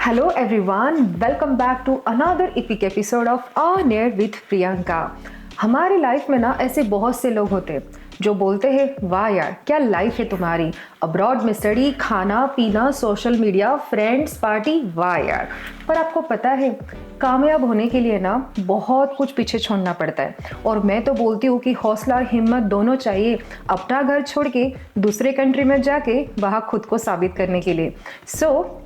Hello everyone, welcome back to another epic episode of On Air with Priyanka. हमारी life में ना ऐसे बहुत से लोग होते हैं जो बोलते हैं वाह यार क्या लाइफ है तुम्हारी, अब्रॉड में स्टडी, खाना पीना, सोशल मीडिया, फ्रेंड्स, पार्टी, वाह यार। पर आपको पता है कामयाब होने के लिए ना बहुत कुछ पीछे छोड़ना पड़ता है। और मैं तो बोलती हूँ कि हौसला और हिम्मत दोनों चाहिए अपना घर छोड़ के दूसरे कंट्री में जाके वहाँ खुद को साबित करने के लिए।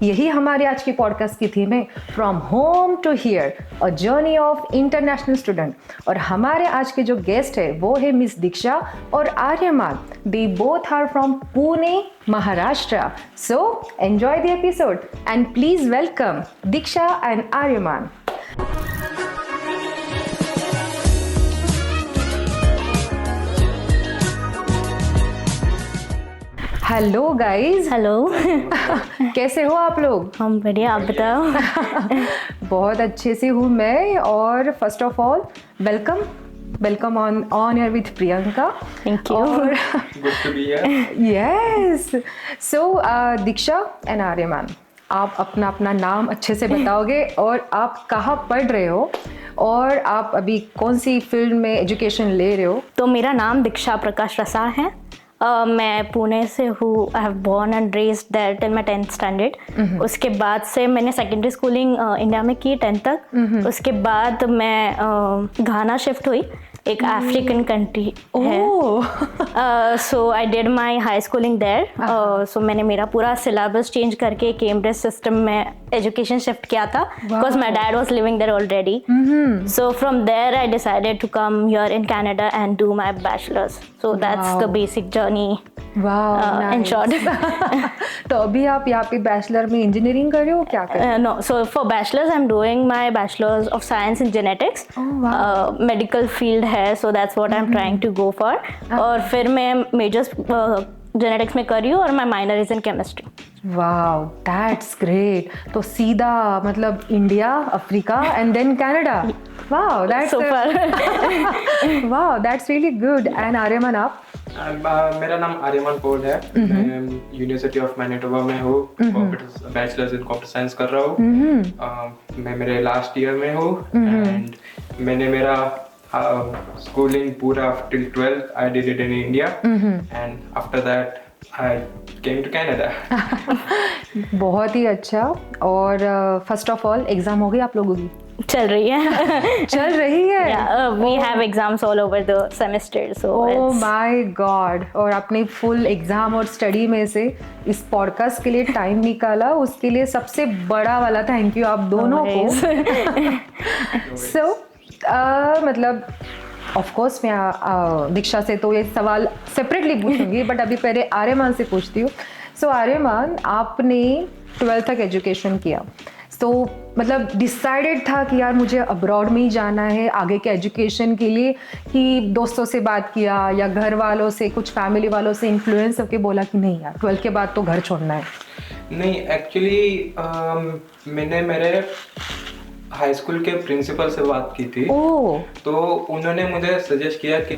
यही हमारे आज की पॉडकास्ट की थीम है, from home to here, a journey of international student. और हमारे आज के जो गेस्ट है वो है मिस दीक्षा और Aryaman. They both are from Pune, Maharashtra. So enjoy the episode and please welcome Diksha and Aryaman. Hello guys. Hello. कैसे हो आप लोग? हम बढ़िया, आप बताओ। बहुत अच्छे से हूँ मैं। और first of all welcome on air with Priyanka. Thank you. Good to be here. Yes. So Diksha and Aryaman, आप अपना नाम अच्छे से बताओगे और आप कहाँ पढ़ रहे हो और आप अभी कौन सी फील्ड में एजुकेशन ले रहे हो? तो मेरा नाम दीक्षा प्रकाश रसाल है। मैं पुणे से हूँ। I have born and raised there till my 10th standard. उसके बाद से मैंने सेकेंडरी स्कूलिंग इंडिया में की 10th तक। उसके बाद मैं घाना शिफ्ट हुई, एक अफ्रीकन कंट्री है। So I did my high schooling there. So मैंने मेरा पूरा सिलेबस चेंज करके कैम्ब्रिज सिस्टम में एजुकेशन शिफ्ट किया था, because my dad was living there already. So from there I decided to come here in Canada and do my bachelors. So that's the basic journey in short. तो अभी आप यहाँ पे bachelor में engineering कर रहे हो, क्या कर रहे हो? No, so for bachelors I am doing my bachelors of science in genetics. Medical field है, so that's what I am trying to go for. और फिर मैं मेजर्स जेनेटिक्स में कर रही हूँ और my minor is in chemistry. Wow, that's great. तो सीधा मतलब India, Africa and then Canada. Wow, that's super. Wow, that's really good. And Aryaman, आप? मेरा नाम आर्यमान पॉल है। मैं यूनिवर्सिटी ऑफ मैनिटोबा में हूँ, बैचलर्स इन कंप्यूटर साइंस कर रहा हूँ। मैं मेरे लास्ट ईयर में हूँ एंड मैंने मेरा schooling पूरा till 12th I did it in India and after that I came to Canada. बहुत ही अच्छा। और फर्स्ट ऑफ ऑल एग्जाम हो गई आप लोगों की? चल रही है। चल रही है। We have exams all over the semester. So oh my God. और आपने फुल एग्जाम और स्टडी में से इस पॉडकास्ट के लिए टाइम निकाला, उसके लिए सबसे बड़ा वाला थैंक यू आप दोनों को। सो मतलब ऑफ कोर्स मैं दीक्षा से तो ये सवाल सेपरेटली पूछूंगी, बट अभी पहले आर्यमान से पूछती हूँ। सो आर्यमान, आपने 12th तक एजुकेशन किया, तो मतलब डिसाइडेड था कि यार मुझे अब्रॉड में ही जाना है आगे के एजुकेशन के लिए, कि दोस्तों से बात किया या घर वालों से, कुछ फैमिली वालों से इन्फ्लुएंस होकर बोला कि नहीं यार 12th के बाद तो घर छोड़ना है? नहीं, एक्चुअली मैंने मेरे हाई स्कूल के प्रिंसिपल से बात की थी। तो उन्होंने मुझे सजेस्ट किया कि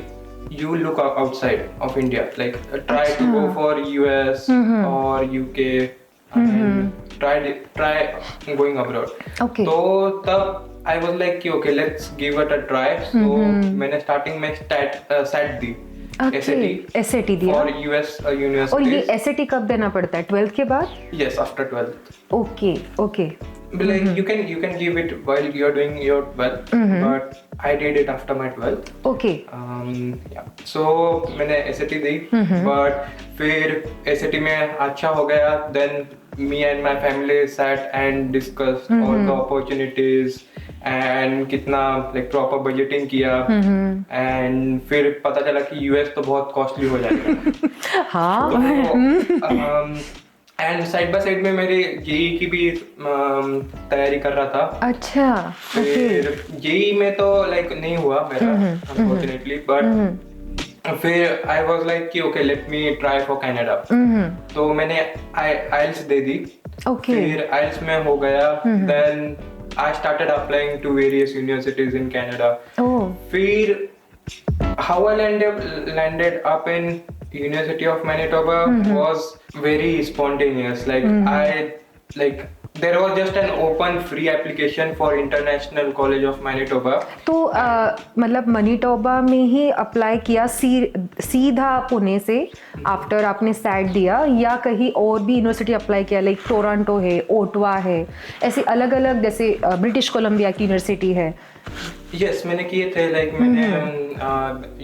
you look outside of India, like try to go for US or UK and try going abroad. Okay. तो तब I was like कि okay let's give it a try. So मैंने starting में SAT दी, SAT दिया for US universities. और ये SAT कब देना पड़ता है? 12th के बाद? Yes, after 12th. Okay. Like you can give it while you're doing your 12th, but I did it after my 12th. Okay. Yeah. So मैंने SAT दी, but फिर SAT में अच्छा हो गया. Then me and my family sat and discussed all the opportunities and कितना like proper budgeting किया. And फिर पता चला कि US तो बहुत costly हो जाएगा. हाँ. एंड साइड बाय साइड में मेरे जेई की भी तैयारी कर रहा था। अच्छा। फिर जेई में तो लाइक नहीं हुआ मेरा अनफॉर्चुनेटली, बट फिर आई वाज लाइक कि okay let me try for Canada. तो मैंने आइल्स दे दी। फिर आइल्स में हो गया। Then I started applying to various universities in Canada. फिर how I landed up in University of Manitoba was very spontaneous. Like I there was just an open free application for International College of Manitoba. तो मतलब मनीटोबा में ही apply किया सीधा पुणे से after आपने set दिया, या कहीं और भी यूनिवर्सिटी अप्लाई किया, लाइक टोरंटो है, ओटवा है, ऐसे अलग अलग, जैसे ब्रिटिश कोलंबिया की यूनिवर्सिटी है? यस, मैंने किए थे, लाइक मैंने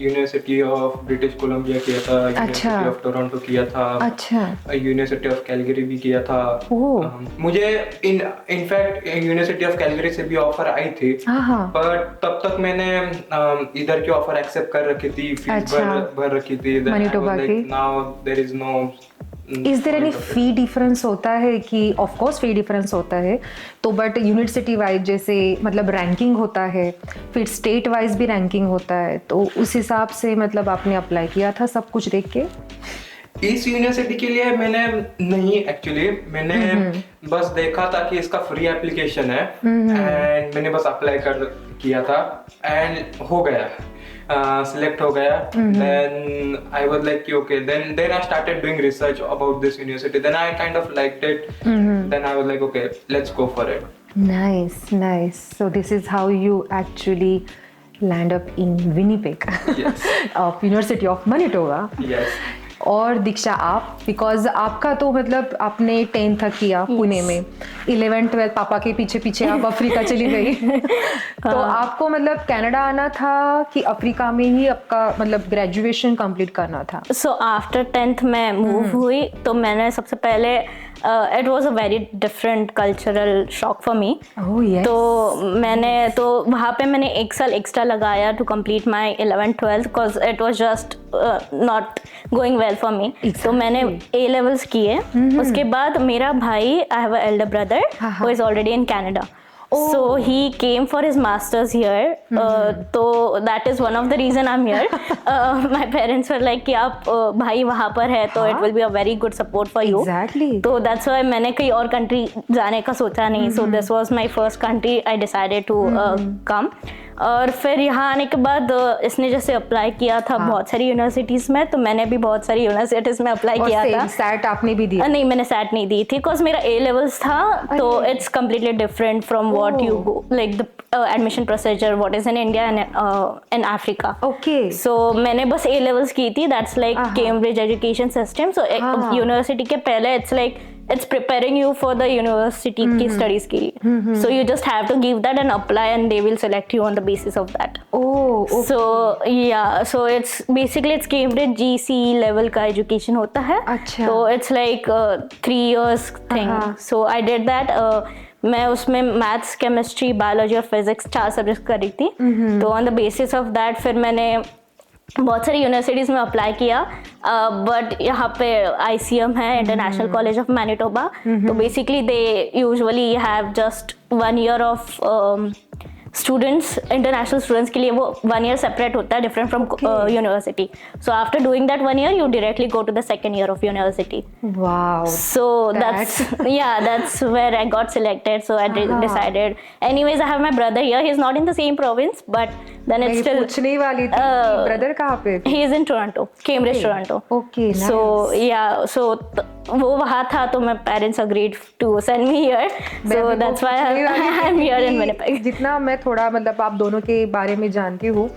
यूनिवर्सिटी ऑफ ब्रिटिश कोलंबिया किया था, यूनिवर्सिटी ऑफ टोरंटो किया था, अच्छा, यूनिवर्सिटी ऑफ कैलगरी भी किया था। मुझे इनफैक्ट यूनिवर्सिटी ऑफ कैलगरी से भी ऑफर आई थी, पर तब तक मैंने इधर की ऑफर एक्सेप्ट कर रखी थी, फीस भर रखी थी। मनीटोबा की now there is no is there any fee difference होता है कि ऑफ कोर्स फी डिफरेंस होता है तो, बट यूनिवर्सिटी वाइज जैसे मतलब रैंकिंग होता है, फिर स्टेट वाइज भी रैंकिंग होता है, तो उस हिसाब से मतलब आपने अप्लाई किया था सब कुछ देख के? इस यूनिवर्सिटी के लिए मैंने नहीं, एक्चुअली मैंने बस देखा था कि इसका फ्री एप्लीकेशन है एंड मैंने बस अप्लाई कर किया था एंड हो गया, सिलेक्ट हो गया। Then I was like okay, then I started doing research about this university, then I kind of liked it, then I was like okay, let's go for it. Nice. So this is how you actually land up in Winnipeg. Yes. of University of Manitoba. Yes. और दीक्षा आप, because आपका तो मतलब आपने 10th तक किया पुणे में, 11th 12th पापा के पीछे पीछे आप अफ्रीका चली गई। तो आपको मतलब कनाडा आना था कि अफ्रीका में ही आपका मतलब ग्रेजुएशन कंप्लीट करना था? सो आफ्टर 10th मैं मूव हुई, तो मैंने सबसे पहले it was a very different cultural shock for me. तो वहाँ पे मैंने 1 साल एक्स्ट्रा लगाया to complete my 11th 12th because it was just not going well for me. तो मैंने A levels किए, उसके बाद मेरा भाई, I have a elder brother who is already in Canada, so he came for his masters here. So that is one of the reason I'm here. My parents were like कि आप भाई वहाँ पर है तो it will be a very good support for you. Exactly. तो that's why मैंने कहीं और country जाने का सोचा नहीं. So this was my first country I decided to come. और फिर यहाँ आने के बाद इसने जैसे अप्लाई किया था बहुत सारी यूनिवर्सिटीज में, तो मैंने भी बहुत सारी यूनिवर्सिटीज में अप्लाई किया था। सैट आपने भी दिया? नहीं, मैंने सैट नहीं दी थी बिकॉज मेरा A levels था, तो it's completely different from what you go, like the admission procedure what is in India and Africa. Okay, so मैंने बस A levels की थी, that's like Cambridge education system. So university के पहले it's like it's preparing you for the university की studies के लिए, so you just have to give that and apply and they will select you on the basis of that. Oh, okay. So yeah, so it's basically it's Cambridge GC level का education होता है। अच्छा। So it's like 3 years thing. So I did that. मैं उसमें maths, chemistry, biology और physics 4 subject कर रही थी। तो on the basis of that फिर मैंने बहुत सारी यूनिवर्सिटीज़ में अप्लाई किया, बट यहाँ पे ICM है, इंटरनेशनल कॉलेज ऑफ मैनिटोबा। तो basically they usually have just 1 year of students, international students के लिए वो 1 year सेपरेट होता है, different from university. So after doing that 1 year you directly go to the 2nd year of university. Wow. So that's where I got selected. So I decided. Anyways, I have my brother here. He's not in the same province, but then it's still. पूछने वाली थी, brother कहाँ पे? He is in Toronto, Cambridge, Toronto. Okay, nice. So yeah, so वो वहाँ था, तो my parents agreed to send me here. So that's why I'm here in Winnipeg. जितना मैं थोड़ा मतलब आप दोनों के बारे में जानती हूँ,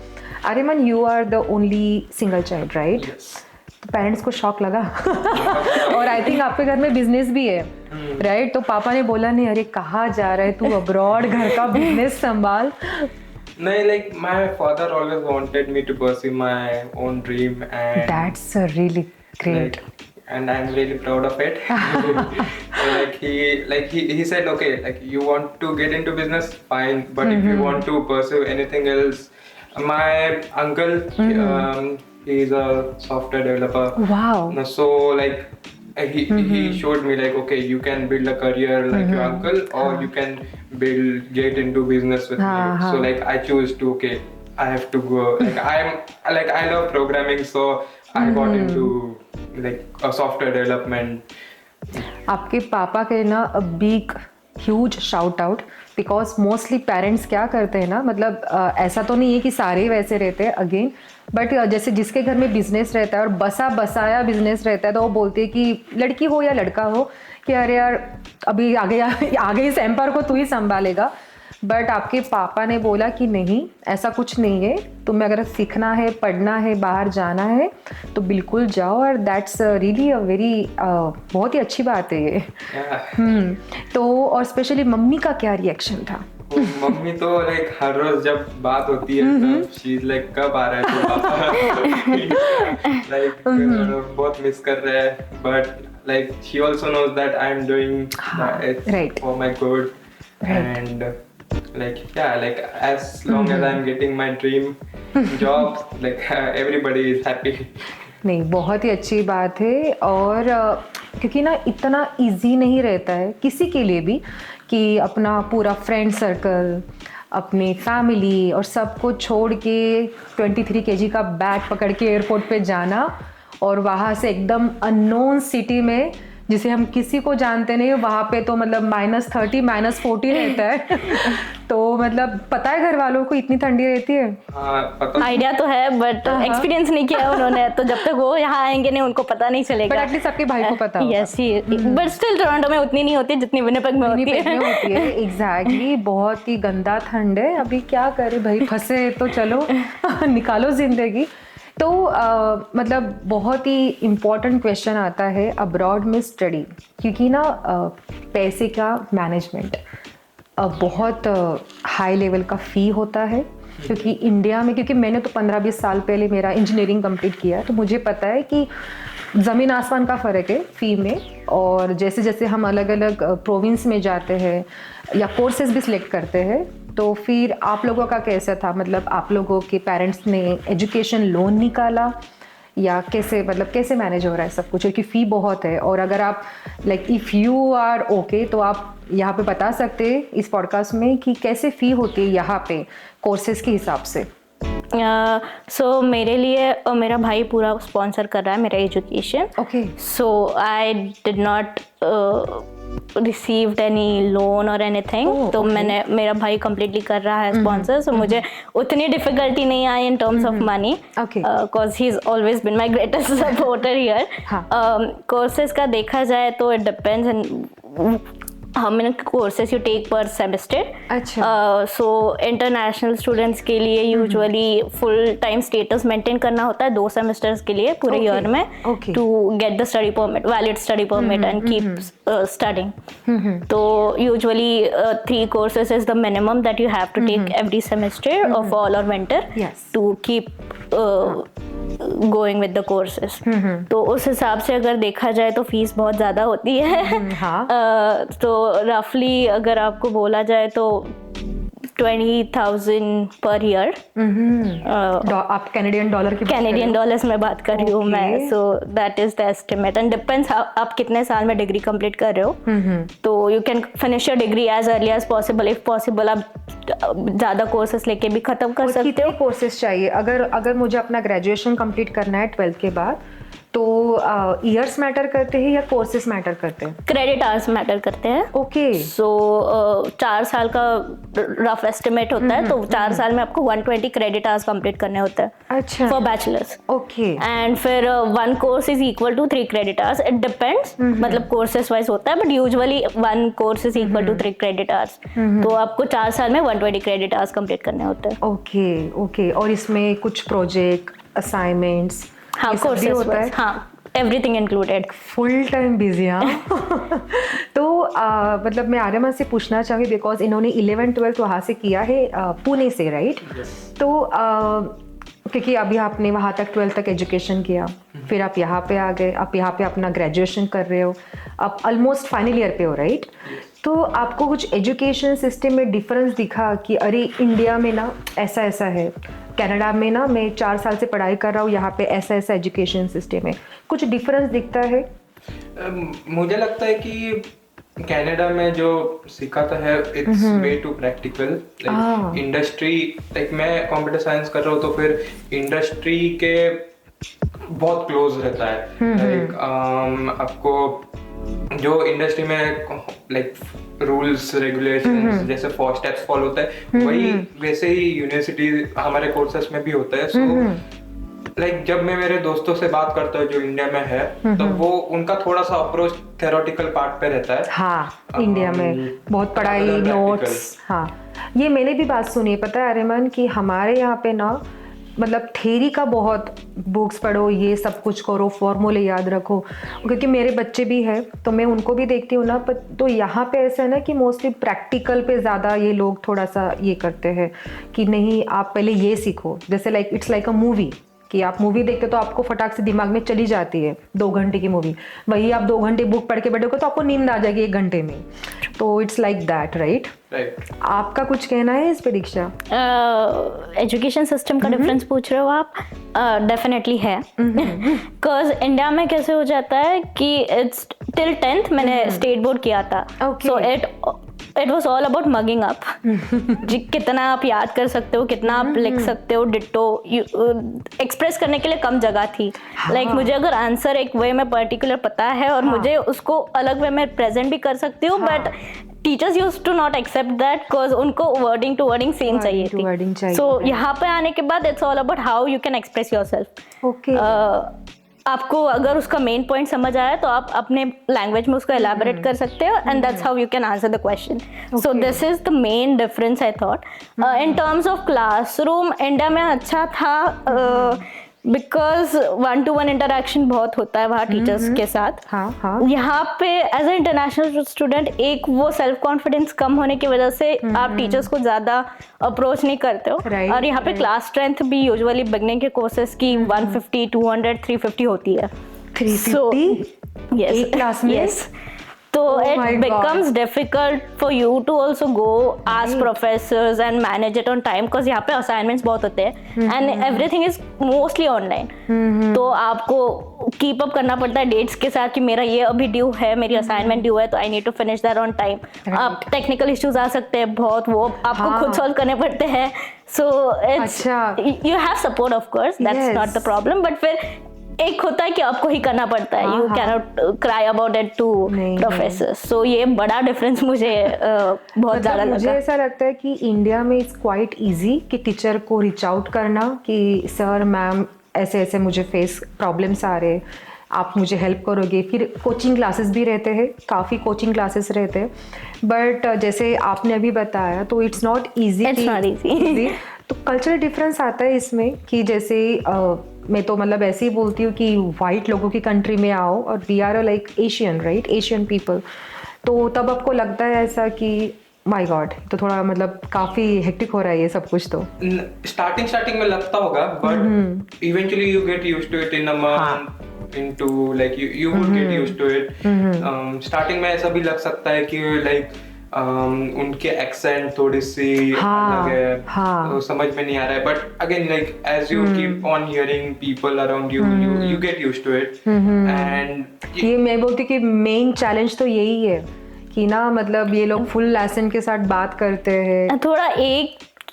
Aryaman, you are the only single child, right? Yes. तो पेरेंट्स को शॉक लगा और आई थिंक आपके घर में बिजनेस भी है, राइट? तो पापा ने बोला नहीं अरे कहाँ जा रहा है तू अब्रॉड, घर का बिजनेस संभाल? नहीं, like my father always wanted me to pursue my own dream, and that's really great. And I'm really proud of it. So he said okay, like you want to get into business, fine, but if you want to pursue anything else, my uncle he's a software developer. Wow. So like he showed me like okay, you can build a career like your uncle, or you can get into business with me. So like I choose to okay, I have to go, like I love programming, so I got into like a software development. आपके पापा के ना a big huge shout out, because mostly parents क्या करते हैं ना, मतलब ऐसा तो नहीं है कि सारे ही वैसे रहते हैं अगेन, बट जैसे जिसके घर में बिजनेस रहता है और बसा बसाया बिजनेस रहता है, तो वो बोलते हैं कि लड़की हो या लड़का हो, कि अरे यार अभी आगे इस एम्पायर को तू ही संभालेगा, बट आपके पापा ने बोला कि नहीं, ऐसा कुछ नहीं है, तुम्हें अगर सीखना है, पढ़ना है, बाहर जाना है तो बिल्कुल जाओ, और दैट्स रियली अ वेरी बहुत ही अच्छी बात है ये। तो और स्पेशली मम्मी का क्या रिएक्शन था? मम्मी तो लाइक हर रोज जब बात होती है तब शी इज लाइक कब आ रहा है तू वापस, लाइक बहुत मिस कर रहा है, but like she also knows that I am doing it for my good, and like yeah, like as long as I'm getting my dream job, like everybody is happy. नहीं, बहुत ही अच्छी बात है। और क्योंकि ना इतना इजी नहीं रहता है किसी के लिए भी कि अपना पूरा फ्रेंड सर्कल, अपनी फैमिली और सब को छोड़ के 23 kg का बैग पकड़ के एयरपोर्ट पे जाना, और वहाँ से एकदम अननोन सिटी में जिसे हम किसी को जानते नहीं, वहाँ पे तो मतलब -30 -40 रहता है तो मतलब पता है घर वालों को इतनी ठंडी रहती है? हाँ, पता आइडिया तो है, बट एक्सपीरियंस नहीं किया उन्होंने, तो जब तक वो यहाँ आएंगे नहीं उनको पता नहीं चलेगा। बट एटलीस्ट आपके भाई को पता होगा। यस, बट स्टिल टोरंटो में उतनी नहीं होती जितनी विनिपेग में होती है। एग्जैक्टली, बहुत ही गंदा ठंड है। अभी क्या करे भाई, फंसे तो चलो निकालो जिंदगी। तो मतलब बहुत ही इम्पोर्टेंट क्वेश्चन आता है अब्रॉड में स्टडी, क्योंकि ना पैसे का मैनेजमेंट बहुत हाई लेवल का फ़ी होता है, क्योंकि इंडिया में, क्योंकि मैंने तो 15-20 साल पहले मेरा इंजीनियरिंग कंप्लीट किया, तो मुझे पता है कि ज़मीन आसमान का फ़र्क है फ़ी में। और जैसे जैसे हम अलग अलग प्रोविंस में जाते हैं या कोर्सेज भी सिलेक्ट करते हैं, तो फिर आप लोगों का कैसा था? मतलब आप लोगों के पेरेंट्स ने एजुकेशन लोन निकाला या कैसे, मतलब कैसे मैनेज हो रहा है सब कुछ? क्योंकि फ़ी बहुत है, और अगर आप like if you are okay तो आप यहाँ पे बता सकते हैं इस पॉडकास्ट में कि कैसे फ़ी होती है यहाँ पे कोर्सेज के हिसाब से। सो मेरे लिए मेरा भाई पूरा स्पॉन्सर कर रहा है मेरा education. Okay. So I did not received any loan और एनीथिंग। तो मैंने, मेरा भाई कम्प्लीटली कर रहा है स्पॉन्सर, सो मुझे उतनी डिफिकल्टी नहीं आई in terms of money, because he is always been my greatest supporter here. Courses का देखा जाए तो it depends on how many courses you take per semester. अच्छा। So international students के लिए usually full time status maintain करना होता है 2 सेमेस्टर्स के लिए पूरे ईयर में, to get the study permit, valid study permit and keep studying. तो usually 3 courses is the minimum that you have to take every semester of fall or winter to keep going with the courses. तो उस हिसाब से अगर देखा जाए तो fees बहुत ज़्यादा होती है। तो रफली अगर आपको बोला जाए तो 20,000 पर ईयर। आप कैनेडियन डॉलर्स में बात कर रही हूँ मैं। सो that is the estimate and depends आप कितने साल में डिग्री कंप्लीट कर रहे हो। तो you can finish your degree as early as possible. If possible आप ज़्यादा कोर्सेज लेके भी खत्म कर सकते हो। कोर्सेज चाहिए अगर मुझे अपना ग्रेजुएशन कंप्लीट करना है 12th के बाद, तो ईयर्स मैटर करते हैं या कोर्सेज मैटर करते हैं? क्रेडिट आवर्स मैटर करते हैं। ओके। सो 4 साल का रफ एस्टिमेट होता है, तो 4 साल में आपको 120 क्रेडिट आवर्स कंप्लीट करने होते हैं। अच्छा। For bachelors. ओके। एंड फिर 1 course is equal to 3 credit hours. It depends, मतलब कोर्सेज वाइज होता है, but usually 1 course is equal to 3 credit hours. तो आपको 4 साल में 120 क्रेडिट आवर्स कंप्लीट करने होते हैं। ओके। और इसमें कुछ प्रोजेक्ट, असाइनमेंट्स, हाँ, कोर्सेज होता है। हाँ, everything included. Full time busy. हाँ। तो मतलब मैं आर्यमा से पूछना चाहूँगी, बिकॉज इन्होंने 11th-12th वहाँ से किया है, पुणे से, राइट? तो क्योंकि अभी आपने वहाँ तक 12th तक एजुकेशन किया, फिर आप यहाँ पे आ गए, आप यहाँ पे अपना ग्रेजुएशन कर रहे हो, आप ऑलमोस्ट फाइनल ईयर पे हो, राइट? तो आपको कुछ एजुकेशन सिस्टम में डिफरेंस दिखा कि अरे इंडिया में ना ऐसा ऐसा है, कनाडा में ना मैं 4 साल से पढ़ाई कर रहा हूँ, यहाँ पे ऐसा ऐसा एजुकेशन सिस्टम है, कुछ डिफरेंस दिखता है? मुझे लगता है कि कनाडा में जो सिखाता है it's way too practical, like industry, like मैं कंप्यूटर साइंस कर रहा हूँ तो फिर इंडस्ट्री के बहुत क्लोज रहता है। लाइक आपको जो इंडस्ट्री में लाइक रूल्स रेगुलेशंस जैसे 4 स्टेप्स फॉलो होता है, वही वैसे ही यूनिवर्सिटी हमारे कोर्सेस में भी होता है। सो लाइक जब मैं मेरे दोस्तों से बात करता हूँ जो इंडिया में है, तो वो उनका थोड़ा सा अप्रोच थेरोटिकल पार्ट पे रहता है। हाँ, इंडिया में बहुत पढ़ाई, नोट्स। हाँ, ये मैंने भी बात सुनी, पता है अरिमन, कि हमारे यहाँ पे ना मतलब थेरी का बहुत, बुक्स पढ़ो, ये सब कुछ करो, फॉर्मूले याद रखो, क्योंकि मेरे बच्चे भी हैं तो मैं उनको भी देखती हूँ ना। पर तो यहाँ पे ऐसा है ना कि मोस्टली प्रैक्टिकल पे ज़्यादा ये लोग थोड़ा सा ये करते हैं कि नहीं आप पहले ये सीखो। जैसे like it's like a movie, कि आप मूवी देखते तो आपको फटाक से दिमाग में चली जाती है 2 घंटे की मूवी, वही आप 2 घंटे बुक पढ़ के बैठोगे तो आपको नींद आ जाएगी 1 घंटे में। तो इट्स लाइक दैट, राइट? आपका कुछ कहना है इस पे दीक्षा? एजुकेशन सिस्टम का डिफरेंस पूछ रहे हो आप? डेफिनेटली है, बिकॉज इंडिया में कैसे हो जाता है कि इट्स टिल 10th मैंने स्टेट बोर्ड किया था, so it was all about mugging up. कितना आप याद कर सकते हो, कितना आप लिख सकते हो, डिट्टो एक्सप्रेस करने के लिए कम जगह थी। लाइक मुझे अगर आंसर एक वे में पर्टिकुलर पता है और मुझे उसको अलग वे में प्रेजेंट भी कर सकती हूँ, but teachers use to not accept that because उनको वर्डिंग टू वर्डिंग सेम चाहिए थी। सो यहाँ पे आने के बाद it's all about how you can express yourself. आपको अगर उसका मेन पॉइंट समझ आया तो आप अपने लैंग्वेज में उसको एलैबोरेट कर सकते हो, and that's how you can answer the question. So this is the main difference I thought. In terms of classroom India में अच्छा था बिकॉज 1-to-1 इंटरेक्शन बहुत होता है वहाँ टीचर्स के साथ। यहाँ पे एज ए इंटरनेशनल स्टूडेंट एक वो सेल्फ कॉन्फिडेंस कम होने की वजह से आप टीचर्स को ज्यादा अप्रोच नहीं करते हो। और यहाँ पे क्लास स्ट्रेंथ भी यूजुअली बिगनिंग के कोर्सेज की 150, 200, 350 होती है। 350 एक क्लास में? Yes. So it becomes difficult for you to also go ask professors and manage it on time, because यहाँ पे assignments बहुत होते हैं and everything is mostly online. तो आपको keep up करना पड़ता है dates के साथ कि मेरा ये अभी due है, मेरी assignment due है, तो I need to finish that on time. आप technical issues आ सकते हैं बहुत, वो आपको खुद solve करने पड़ते हैं. So it's you have support of course, that's not the problem, but फिर एक होता है कि आपको ही करना पड़ता है, you cannot cry about it to professors. So ये बड़ा डिफरेंस मुझे बहुत ज्यादा लगा। मुझे ऐसा लगता है कि इंडिया में इट्स क्वाइट इजी कि टीचर को रीच आउट करना कि सर मैम ऐसे ऐसे मुझे फेस प्रॉब्लम्स आ रहे, आप मुझे हेल्प करोगे। फिर कोचिंग क्लासेस भी रहते हैं, काफ़ी कोचिंग क्लासेस रहते हैं, बट जैसे आपने अभी बताया तो इट्स नॉट ईजी। तो कल्चरल डिफरेंस आता है इसमें कि जैसे मैं तो मतलब ऐसे ही बोलती हूँ कि वाइट लोगों की कंट्री में आओ और we are like Asian, right, Asian people, तो तब आपको लगता है ऐसा कि माय गॉड, तो थोड़ा मतलब काफी हेक्टिक हो रहा है ये सब कुछ। तो स्टार्टिंग में लगता होगा, but eventually you get used to it in a month, into like you would get used to it. Starting में ऐसा भी लग सकता है कि लाइक उनके एक्सेंट थोड़ी सी अलग है, तो समझ में नहीं आ रहा है, but again like as you keep on hearing people around you, you get used to it. And ये मैं बोलती हूँ कि मेन चैलेंज तो यही है कि ना मतलब ये लोग फुल लेसन के साथ बात करते हैं, थोड़ा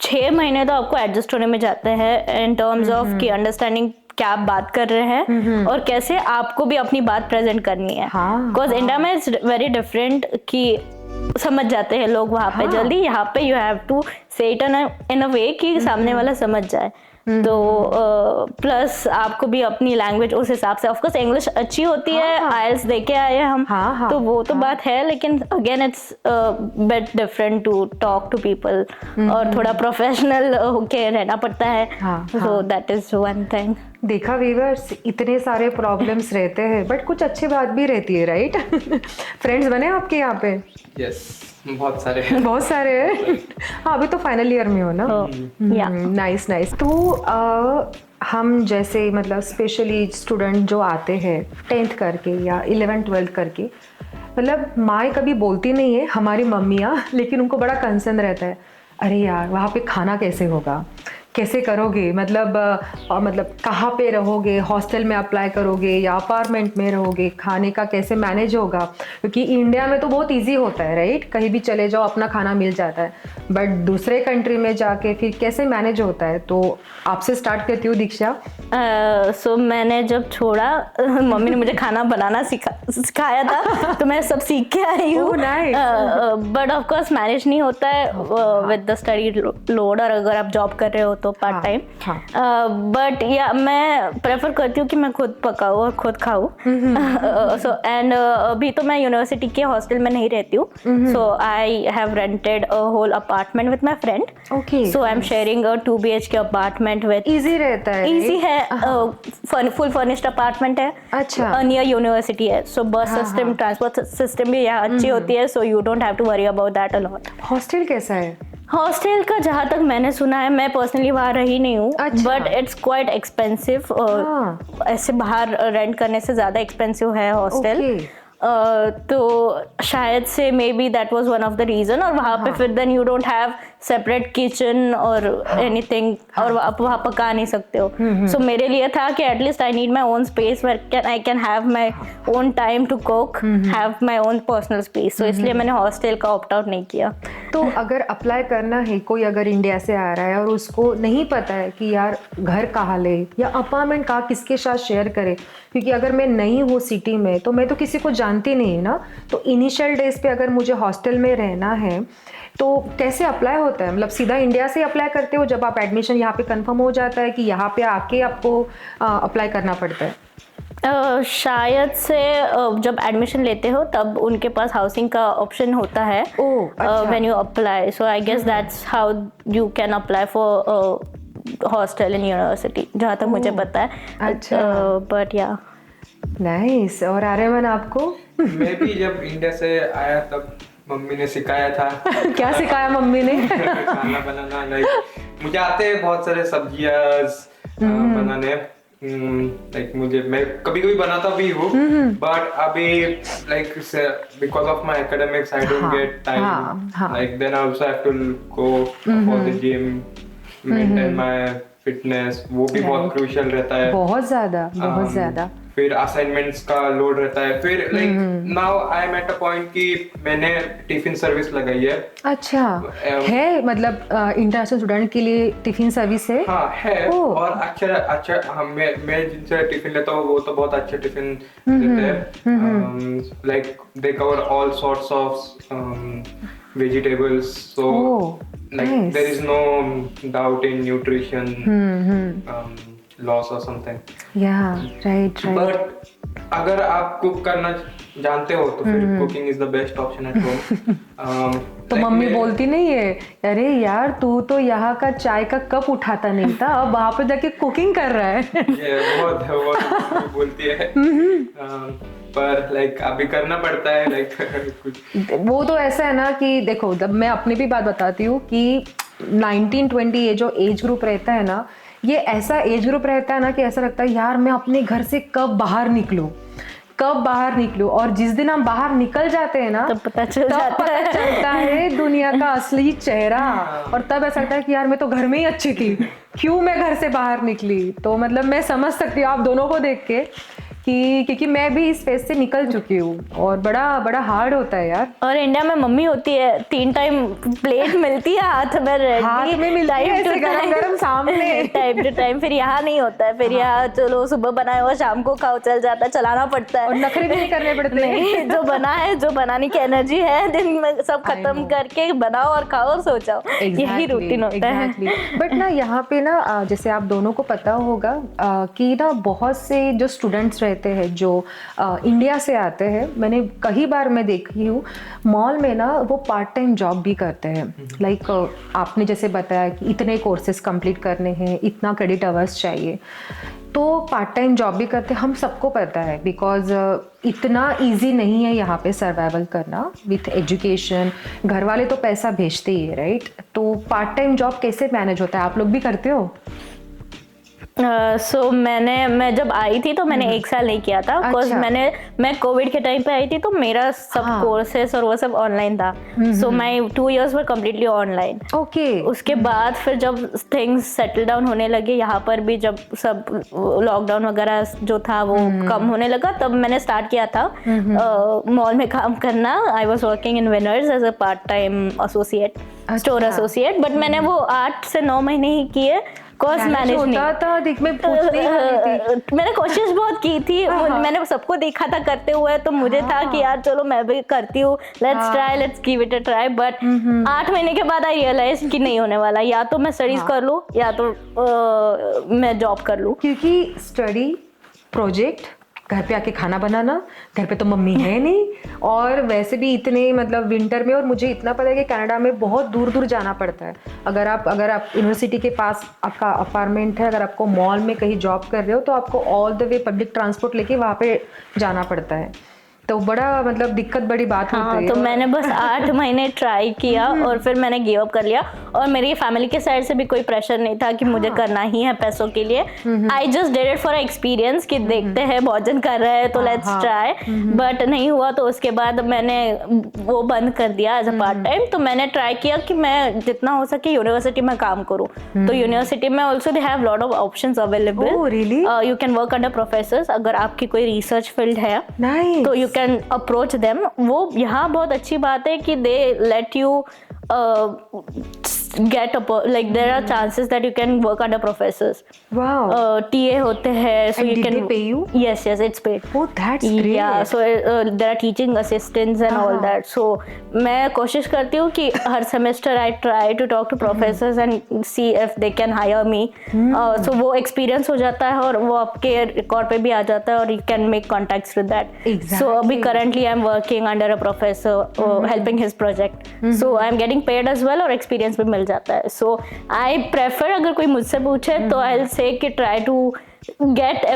6 महीने तो आपको एडजस्ट होने में जाते हैं इन टर्म्स ऑफ कि अंडरस्टैंडिंग क्या आप बात कर रहे हैं और कैसे आपको भी अपनी बात प्रेजेंट करनी है। बिकॉज इंडिया में इट्स वेरी डिफरेंट कि समझ जाते हैं लोग वहाँ पे जल्दी, यहाँ पे यू हैव टू से इट इन अ वे कि सामने वाला समझ जाए। तो प्लस आपको भी अपनी लैंग्वेज उस हिसाब से, ऑफकोर्स इंग्लिश अच्छी होती है, आइल्स देके आए हम, तो वो तो बात है, लेकिन again it's bit different to talk to people और थोड़ा प्रोफेशनल होके रहना पड़ता है। So that is one thing. देखा व्यूअर्स, इतने सारे प्रॉब्लम्स रहते हैं बट कुछ अच्छी बात भी रहती है, राइट? फ्रेंड्स बने आपके यहाँ पे? यस, बहुत सारे हैं। हाँ, अभी तो फाइनल ईयर में हो ना? Nice nice. तो हम जैसे मतलब स्पेशली स्टूडेंट जो आते हैं 10th करके या 11th 12th करके, मतलब माँ कभी बोलती नहीं है, हमारी मम्मियाँ, लेकिन उनको बड़ा कंसर्न रहता है, अरे यार वहाँ पे खाना कैसे होगा, कैसे करोगे, मतलब कहाँ पे रहोगे, हॉस्टल में अप्लाई करोगे या अपार्टमेंट में रहोगे, खाने का कैसे मैनेज होगा? क्योंकि इंडिया में तो बहुत इजी होता है, राइट, कहीं भी चले जाओ अपना खाना मिल जाता है, बट दूसरे कंट्री में जाके फिर कैसे मैनेज होता है? तो आपसे स्टार्ट करती हूँ दीक्षा। सो मैंने जब छोड़ा, मम्मी ने मुझे खाना बनाना सिखाया था, तो मैं सब सीख के आई हूँ। बट ऑफ कोर्स मैनेज नहीं होता है विद द स्टडी लोड, और अगर आप जॉब कर रहे हो तो पार्ट टाइम। बट या मैं प्रेफर करती हूँ कि मैं खुद पकाऊँ और खुद खाऊँ। सो एंड अभी तो मैं यूनिवर्सिटी के हॉस्टल में नहीं रहती हूँ, so I have rented a whole apartment with my friend. So I am sharing a 2 BHK apartment with. Easy रहता है, इजी है, फुल फर्निश्ड अपार्टमेंट है, अच्छा, नियर यूनिवर्सिटी है, सो बस सिस्टम, ट्रांसपोर्ट सिस्टम भी यहाँ अच्छी होती है, so you don't have to worry about that a lot. Hostel कैसा है? हॉस्टल का जहाँ तक मैंने सुना है, मैं पर्सनली वहाँ रही नहीं हूँ, अच्छा। But it's quite expensive. ऐसे बाहर रेंट करने से ज़्यादा एक्सपेंसिव है हॉस्टल। तो शायद से maybe that was one of the reason. और वहाँ पे फिर then you don't have separate kitchen और एनीथिंग, और आप वहाँ पका नहीं सकते हो। सो मेरे लिए था कि at least I need my own space where I can have my own time to cook, have my own personal space. So इसलिए मैंने हॉस्टल का ऑप्ट आउट नहीं किया। तो अगर अप्लाई करना है, कोई अगर इंडिया से आ रहा है और उसको नहीं पता है कि यार घर कहाँ ले या अपार्टमेंट कहाँ किसके साथ शेयर करे, क्योंकि अगर मैं नहीं हूँ सिटी में तो मैं तो किसी को जानती नहीं है ना, तो इनिशियल डेज पे अगर मुझे हॉस्टल में रहना है तो कैसे अप्लाई होता है? मतलब सीधा इंडिया से अप्लाई करते हो जब आप एडमिशन यहाँ पे कंफर्म हो जाता है, कि यहाँ पे आके आपको अप्लाई करना पड़ता है? शायद से जब एडमिशन लेते हो तब उनके पास हाउसिंग का ऑप्शन होता है when you apply. So I guess that's how you can apply for hostel in university, जहाँ तक मुझे पता है। अच्छा, बट या नाइस। और आर्यमन आपको? मैं भी जब इंडिया से आया तब मम्मी ने सिखाया था। क्या सिखाया मम्मी ने? खाना बनाना। लाइक मुझे आते हैं बहुत सारे सब्जियां बनाने। लाइक मैं कभी कभी बनाता भी हूँ, बट अभी like because of my academics I don't get time. Like then I also have to go for the gym, maintain my fitness, वो भी बहुत क्रूशियल रहता है। बहुत ज्यादा। फिर असाइनमेंट्स का लोड रहता है। फिर like now I am at a point कि मैंने टिफिन सर्विस लगाई है। अच्छा, है मतलब इंटरनेशनल स्टूडेंट के लिए टिफिन सर्विस है? हाँ है। और अच्छा मैं जिनसे टिफिन लेता हूँ वो तो बहुत अच्छे टिफिन देते हैं। Like they cover all sorts of vegetables, so like there is no doubt in nutrition loss और समथिंग। राइट। बट अगर आप कुक करना जानते हो तो फिर cooking is the best option at home. तो मम्मी बोलती नहीं है, अरे यार तू तो यहाँ का चाय का कप उठाता नहीं था, अब वहाँ पे जाके कुकिंग कर रहा है? ये बहुत बोलती है। पर लाइक अभी करना पड़ता है। लाइक कुछ वो तो ऐसा है ना कि देखो, जब मैं अपनी भी बात बताती हूँ कि 19-20 ये जो एज ग्रुप रहता है ना, ये ऐसा एज ग्रुप रहता है ना कि ऐसा लगता है यार मैं अपने घर से कब बाहर निकलूं। और जिस दिन हम बाहर निकल जाते हैं ना, तब पता चलता है दुनिया का असली चेहरा। और तब ऐसा लगता है कि यार मैं तो घर में ही अच्छी थी, क्यों मैं घर से बाहर निकली। तो मतलब मैं समझ सकती हूँ आप दोनों को देख के कि क्योंकि मैं भी इस फेज से निकल चुकी हूँ, और बड़ा हार्ड होता है यार। और इंडिया में मम्मी होती है, 3 टाइम प्लेट मिलती है हाथ में मिलती है ऐसे गरम सामने टाइम टू टाइम। फिर यहाँ नहीं होता है। फिर यहाँ चलो सुबह बनाए हुआ शाम को खाओ, चल जाता है, चलाना पड़ता है और नखरे भी नहीं करने पड़ते। नहीं, जो बना है, जो बनाने की एनर्जी है दिन में सब खत्म करके बनाओ और खाओ और सो जाओ। यही रूटीन होता है। बट ना यहाँ पे ना जैसे आप दोनों को पता होगा कि ना बहुत से जो स्टूडेंट्स रहते हैं जो इंडिया से आते हैं, मैंने कई बार मैं देखी हूँ मॉल में ना वो पार्ट टाइम जॉब भी करते हैं। लाइक आपने जैसे बताया कि इतने कोर्सेज कंप्लीट करने हैं, इतना क्रेडिट आवर्स चाहिए, तो पार्ट टाइम जॉब भी करते हैं। हम सबको पता है बिकॉज इतना इजी नहीं है यहाँ पे सर्वाइवल करना विथ एजुकेशन। घर वाले तो पैसा भेजते ही है, राइट? तो पार्ट टाइम जॉब कैसे मैनेज होता है? आप लोग भी करते हो? सो मैं जब आई थी तो मैंने 1 साल नहीं किया था, बिकॉज मैं कोविड के टाइम पे आई थी, तो मेरा सब कोर्सेस और वो सब ऑनलाइन था। So my 2 years were completely online. Okay. उसके बाद फिर जब थिंग्स सेटल डाउन होने लगे यहाँ पर भी, जब सब लॉकडाउन वगैरह जो था वो कम होने लगा, तब मैंने स्टार्ट किया था मॉल में काम करना। I was working in Winners as a part time associate. Store associate, but मैंने वो 8 से 9 महीने ही किए, कॉस्ट मैनेजमेंट होता था, देख मैं पूछने वाली थी। मैंने कोशिश बहुत की थी, मैंने सबको देखा था करते हुए, तो मुझे था कि यार चलो मैं भी करती हूँ, let's try, let's give it a try. But 8 महीने के बाद आई रियलाइज कि नहीं होने वाला, या तो मैं स्टडीज कर लूँ या तो मैं जॉब कर लूँ। क्योंकि स्टडी, प्रोजेक्ट, घर पे आके खाना बनाना, घर पे तो मम्मी है नहीं, और वैसे भी इतने मतलब विंटर में, और मुझे इतना पता है कि कनाडा में बहुत दूर दूर जाना पड़ता है। अगर आप यूनिवर्सिटी के पास आपका अपार्टमेंट है, अगर आपको मॉल में कहीं जॉब कर रहे हो, तो आपको all the way public transport लेके वहाँ पे जाना पड़ता है, तो बड़ा मतलब दिक्कत बड़ी बात होती है। तो मैंने बस 8 महीने ट्राई किया और फिर मैंने गिव अप कर लिया, और मेरी फैमिली के साइड से भी कोई प्रेशर नहीं था कि मुझे करना ही है पैसों के लिए। I just did it for experience कि देखते हैं बहुत जन कर रहे हैं तो लेट्स ट्राई, बट नहीं हुआ, तो उसके बाद मैंने वो बंद कर दिया एज अ पार्ट टाइम। तो मैंने ट्राई किया कि मैं जितना हो सके यूनिवर्सिटी में काम करूँ, तो यूनिवर्सिटी में also they have lot of options available. You can work under professors, अगर आपकी कोई रिसर्च फील्ड है तो यू कैन अप्रोच देम। वो यहाँ बहुत अच्छी बात है कि they let you get like there are chances that you can work under professors. Wow. TA होते हैं, so and you did can they pay you? Yes, it's paid. Oh, that's great. Yeah, so there are teaching assistants and all that. So मैं कोशिश करती हूँ कि हर semester I try to talk to professors and see if they can hire me. So वो experience हो जाता है और वो आपके record पे भी आ जाता है, और you can make contacts with that. Exactly. So अभी currently I'm working under a professor, helping his project. So I'm getting paid as well, और experience भी मिल जाता है। सो आई प्रेफर, अगर कोई मुझसे पूछे तो आई विल से कि try to get a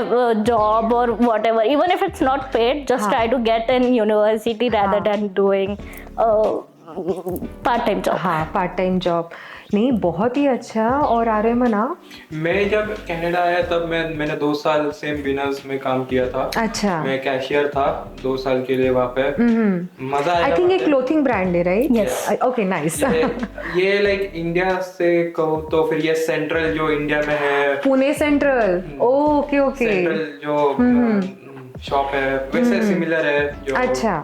job or whatever, even if it's not paid, just try to get in university rather than doing part time job. हाँ, पार्ट टाइम जॉब नहीं, बहुत ही अच्छा। और आर्यमना, मैं जब कनाडा आया तब मैंने 2 साल सेम बिजनेस में काम किया था। अच्छा। मैं कैशियर था 2 साल के लिए वहाँ पे। मजा आया। आई थिंक एक क्लोथिंग ब्रांड है, राइट? यस। Okay, nice. ये लाइक इंडिया से कहूँ तो फिर ये सेंट्रल जो इंडिया में है, Pune central. Okay okay. Central जो शॉप है वैसे सिमिलर है जो। अच्छा।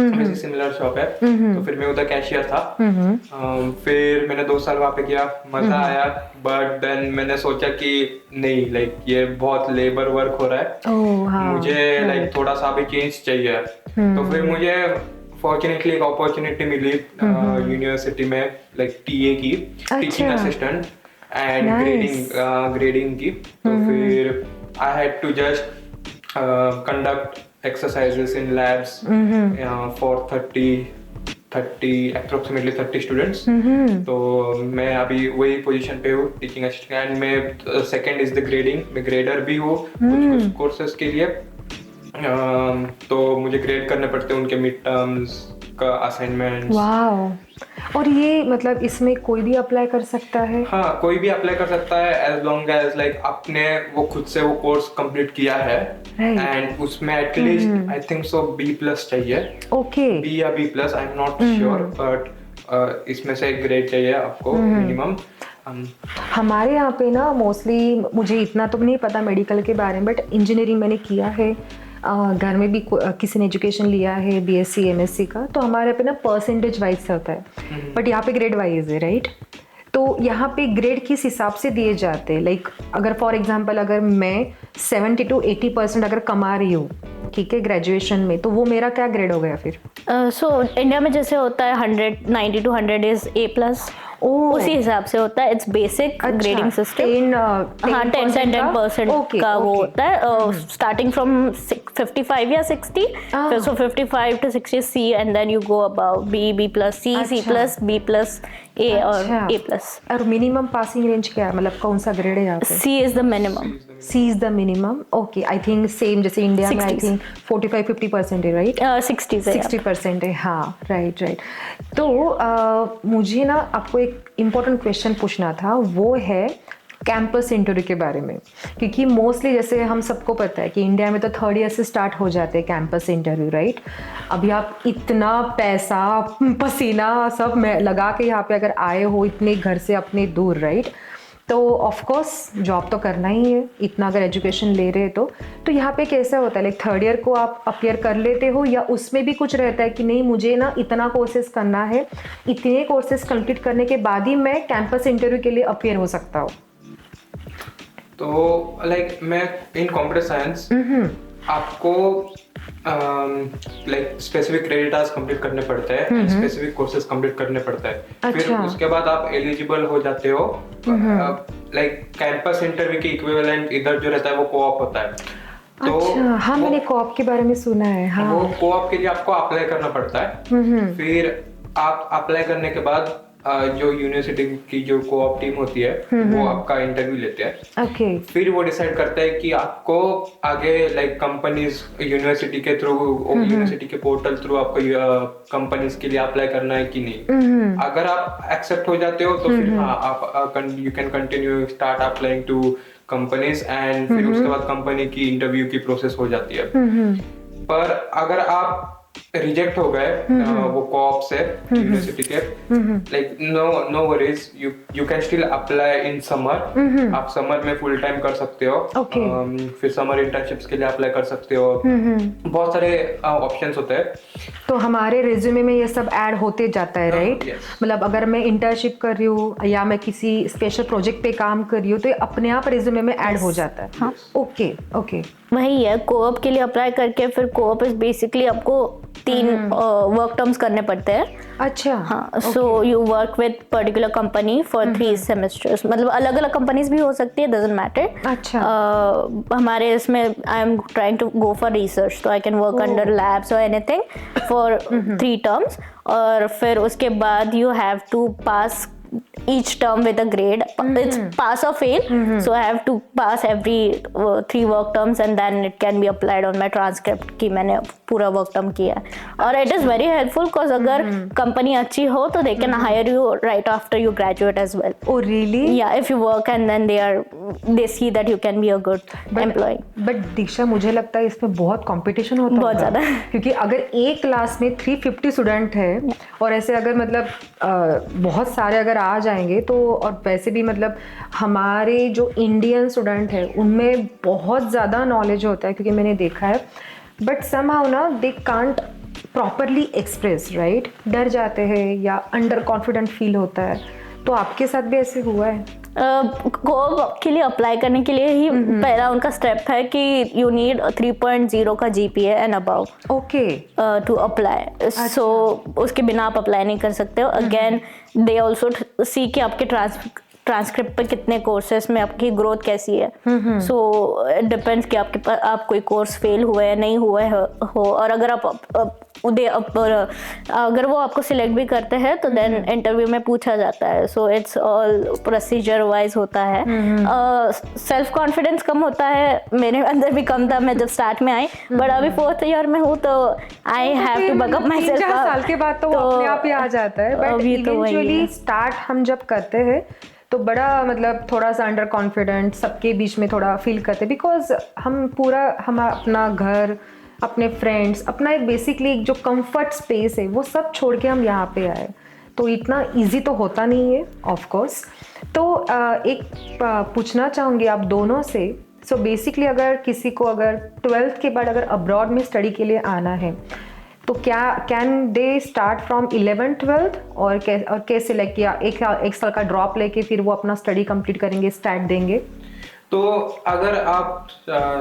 वैसे सिमिलर शॉप है, तो फिर मैं उधर कैशियर था। फिर मैंने 2 साल वहाँ पे किया, मजा आया, बट देन मैंने सोचा कि नहीं, लाइक ये बहुत लेबर वर्क हो रहा है, मुझे लाइक थोड़ा सा भी चेंज चाहिए। तो फिर मुझे फॉर्चुनेटली एक अपॉर्चुनिटी मिली यूनिवर्सिटी में, लाइक टीए की, टीचिंग असिस्टेंट एंड ग्रेडिंग की। तो फिर I had to just conduct exercises in labs for 30 students. तो मैं अभी वही पोजीशन पे हूँ, टीचिंग असिस्टेंट, एंड मैं सेकंड इज द ग्रेडिंग, मैं ग्रेडर भी हूँ कुछ कोर्सेज के लिए। तो मुझे ग्रेड करने पड़ते हैं उनके मिड टर्म्स का असाइनमेंट। वाओ। और ये मतलब इसमें कोई भी अप्लाई कर सकता है? हाँ, कोई भी अप्लाई कर सकता है एज लॉन्ग एज लाइक आपने वो खुद से वो कोर्स कंप्लीट किया है, एंड उसमें at least I think so B+ चाहिए। ओके। B या B+, I am not sure, but इसमें से एक ग्रेड चाहिए आपको मिनिमम। हमारे यहाँ पे ना मोस्टली, मुझे इतना तो नहीं पता मेडिकल के बारे में, बट इंजीनियरिंग मैंने किया है, घर में भी किसी ने एजुकेशन लिया है BSc MSc का, तो हमारे पे ना परसेंटेज वाइज होता है, बट यहाँ पे ग्रेड वाइज है, राइट? तो यहाँ पे ग्रेड किस हिसाब से दिए जाते हैं? लाइक अगर फॉर एग्जांपल अगर मैं 70 to 80% अगर कमा रही हूँ, ठीक है, ग्रेजुएशन में, तो वो मेरा क्या ग्रेड हो गया फिर? सो इंडिया में जैसे होता है 90 to 100 इज A+, उसी हिसाब से होता है। It's basic grading system. हाँ, 10% का वो होता है, स्टार्टिंग फ्रॉम 55 या 60, फिर so 55 to 60 C, and then you go about B+, C+, B+, A और A+। और मिनिमम पासिंग रेंज क्या है, मतलब कौन सा ग्रेड है यहाँ पे? C is the minimum. C is the minimum. Okay, I think same जैसे इंडिया में आई थिंक 45-50% है, राइट? 60% है। हाँ, राइट। तो मुझे ना आपको एक इम्पोर्टेंट क्वेश्चन पूछना था, वो है कैंपस इंटरव्यू के बारे में, क्योंकि मोस्टली जैसे हम सबको पता है कि इंडिया में तो 3rd ईयर से स्टार्ट हो जाते हैं कैंपस इंटरव्यू, राइट? अभी आप इतना पैसा पसीना सब लगा के यहाँ पे अगर आए हो इतने घर से अपने दूर, राइट? तो ऑफ कोर्स जॉब तो करना ही है, इतना अगर एजुकेशन ले रहे हैं तो यहाँ पे कैसा होता है, लाइक थर्ड ईयर को आप अपीयर कर लेते हो या उसमें भी कुछ रहता है कि नहीं मुझे ना इतना कोर्सेज करना है, इतने कोर्सेज कंप्लीट करने के बाद ही मैं कैंपस इंटरव्यू के लिए अपीयर हो सकता हूँ? तो लाइक मैं इन कंप्यूटर साइंस आपको like specific credit hours complete करने पड़ते हैं, स्पेसिफिक कोर्सेज कंप्लीट करने पड़ते हैं। फिर अच्छा। उसके बाद आप एलिजिबल हो जाते हो। लाइक कैंपस इंटरव्यू के इक्विवेलेंट इधर जो रहता है वो कोऑप होता है। तो अच्छा, हाँ मैंने कोऑप के बारे में सुना है। हाँ, वो कोऑप के लिए आपको अप्लाई करना पड़ता है। फिर आप अप्लाई करने के बाद जो यूनिवर्सिटी की जो कोऑप टीम होती है वो आपका इंटरव्यू लेते हैं। ओके। फिर वो डिसाइड करता है कि आपको आगे लाइक कंपनीज यूनिवर्सिटी के थ्रू, यूनिवर्सिटी के पोर्टल थ्रू आपको कंपनीज के लिए अप्लाई करना है कि नहीं। अगर आप एक्सेप्ट हो जाते हो तो फिर हाँ आप you can continue start applying to companies and फिर उसके बाद कंपनी की इंटरव्यू की प्रोसेस हो जाती है। पर अगर आप रिजेक्ट हो गए वो कोऑप से यूनिवर्सिटी के, like no worries, you can still apply in summer. आप समर में फुल टाइम कर सकते हो। फिर समर इंटर्नशिप्स के लिए अप्लाई कर सकते हो। बहुत सारे ऑप्शंस होते हैं। तो हमारे रिज्यूमे में ये सब ऐड होते जाता है, राइट? मतलब अगर मैं इंटर्नशिप कर रही हूँ या मैं किसी स्पेशल प्रोजेक्ट पे काम कर रही हूँ तो ये अपने आप रिज्यूमे में ऐड हो जाता है। हाँ, ओके ओके। वही है, कोऑप के लिए अप्लाई करके फिर कोऑप इज बेसिकली आपको 3 वर्क टर्म्स करने पड़ते हैं। अच्छा। हाँ, so you work with particular company for 3 semesters. मतलब अलग अलग कंपनीज भी हो सकती है, डजंट मैटर। अच्छा। हमारे इसमें I am trying to go for research, तो I can work under labs और एनीथिंग फॉर 3 टर्म्स। और फिर उसके बाद you have to pass each term with a grade. It's pass or fail. So I have to pass every 3 work terms and then it can be applied on my transcript कि मैंने पूरा work term किया है। और it is very helpful because अगर company अच्छी हो तो they can hire you right after you graduate as well. Oh really? Yeah, if you work and then they see that you can be a good employee. But Diksha मुझे लगता है इसमें बहुत competition होता है, बहुत ज़्यादा। क्योंकि अगर एक क्लास में 350 स्टूडेंट है और ऐसे अगर मतलब बहुत सारे अगर आ जाएंगे तो, और वैसे भी मतलब हमारे जो इंडियन स्टूडेंट है उनमें बहुत ज़्यादा नॉलेज होता है क्योंकि मैंने देखा है, बट समहाउ ना they can't properly express, right? डर जाते हैं या अंडर कॉन्फिडेंट फील होता है। तो आपके साथ भी ऐसे हुआ है? कोऑप के लिए अप्लाई करने के लिए ही पहला उनका स्टेप है कि यू नीड 3.0 का GPA and above okay to apply. So उसके बिना आप अप्लाई नहीं कर सकते हो। अगेन दे ऑल्सो सी कि आपके ट्रांसक्रिप्ट पे कितने कोर्सेज में आपकी ग्रोथ कैसी है। सो इट डिपेंड्स कि आप कोई कोर्स फेल हुए है नहीं हुए हो। और अगर अगर वो आपको सिलेक्ट भी करते हैं तो देन इंटरव्यू में पूछा जाता है। So it's all procedure wise होता है। सेल्फ कॉन्फिडेंस कम होता है, मेरे अंदर भी कम था मैं जब स्टार्ट में आई, बट अभी 4th ईयर में हूँ तो I have to buck up my self. 4 साल के बाद तो अपने आप ही आ जाता है, बट इवेंचुअली स्टार्ट हम जब करते हैं तो बड़ा मतलब थोड़ा सा अंडर कॉन्फिडेंट सबके बीच में थोड़ा फील करते हैं, बिकॉज हम अपना घर, अपने फ्रेंड्स, अपना एक बेसिकली जो कंफर्ट स्पेस है वो सब छोड़ के हम यहाँ पे आए, तो इतना इजी तो होता नहीं है ऑफ कोर्स। तो एक पूछना चाहूँगी आप दोनों से, सो बेसिकली अगर किसी को अगर 12th के बाद अगर अब्रॉड में स्टडी के लिए आना है तो क्या can they start from 11th 12th और कैसे लाइक किया एक साल का ड्रॉप लेके फिर वो अपना स्टडी कंप्लीट करेंगे, स्टार्ट देंगे? तो अगर आप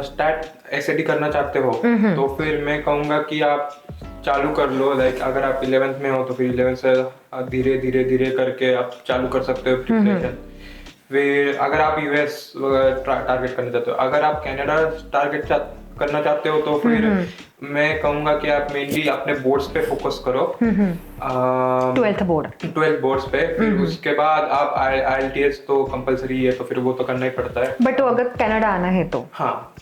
स्टार्ट एसएडी करना चाहते हो तो फिर मैं कहूँगा कि आप चालू कर लो। लाइक अगर आप 11th में हो तो फिर 11th से धीरे धीरे करके आप चालू कर सकते हो प्रिपरेशन। फिर अगर आप यूएस टारगेट करना चाहते हो, अगर आप कनाडा टारगेट करना चाहते हो तो फिर मैं कहूँगा कि आप मेनली अपने बोर्ड्स पे फोकस करो। 12th बोर्ड्स पे। फिर उसके बाद आप IELTS तो कंपलसरी है तो फिर वो तो करना ही पड़ता है। बट अगर कनाडा आना है तो हाँ,